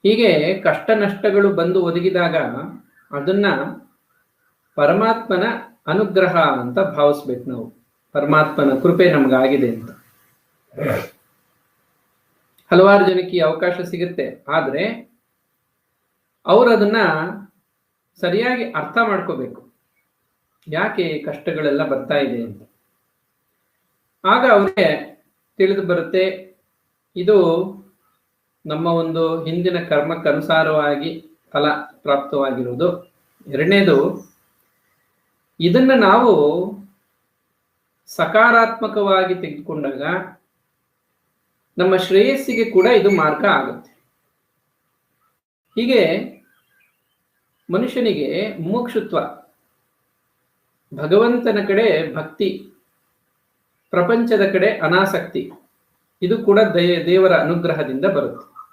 ಹೀಗೆ ಕಷ್ಟ ನಷ್ಟಗಳು ಬಂದು ಒದಗಿದಾಗ ಅದನ್ನ ಪರಮಾತ್ಮನ ಅನುಗ್ರಹ ಅಂತ ಭಾವಿಸ್ಬೇಕು ನಾವು. ಪರಮಾತ್ಮನ ಕೃಪೆ ನಮಗಾಗಿದೆ ಅಂತ. ಹಲವಾರು ಜನಕ್ಕೆ ಈ ಅವಕಾಶ ಸಿಗುತ್ತೆ, ಆದ್ರೆ ಅವರು ಅದನ್ನ ಸರಿಯಾಗಿ ಅರ್ಥ ಮಾಡ್ಕೋಬೇಕು, ಯಾಕೆ ಕಷ್ಟಗಳೆಲ್ಲ ಬರ್ತಾ ಇದೆ ಅಂತ. ಆಗ ಅವ್ರಿಗೆ ತಿಳಿದು ಬರುತ್ತೆ, ಇದು ನಮ್ಮ ಒಂದು ಹಿಂದಿನ ಕರ್ಮಕ್ಕನುಸಾರವಾಗಿ ಫಲ ಪ್ರಾಪ್ತವಾಗಿರುವುದು. ಎರಡನೇದು, ಇದನ್ನ ನಾವು ಸಕಾರಾತ್ಮಕವಾಗಿ ತೆಗೆದುಕೊಂಡಾಗ ನಮ್ಮ ಶ್ರೇಯಸ್ಸಿಗೆ ಕೂಡ ಇದು ಮಾರ್ಗ ಆಗುತ್ತೆ. ಹೀಗೆ ಮನುಷ್ಯನಿಗೆ ಮುಮುಕ್ಷುತ್ವ, ಭಗವಂತನ ಕಡೆ ಭಕ್ತಿ, ಪ್ರಪಂಚದ ಕಡೆ ಅನಾಸಕ್ತಿ, ಇದು ಕೂಡ ದೇವರ ಅನುಗ್ರಹದಿಂದ ಬರುತ್ತೆ.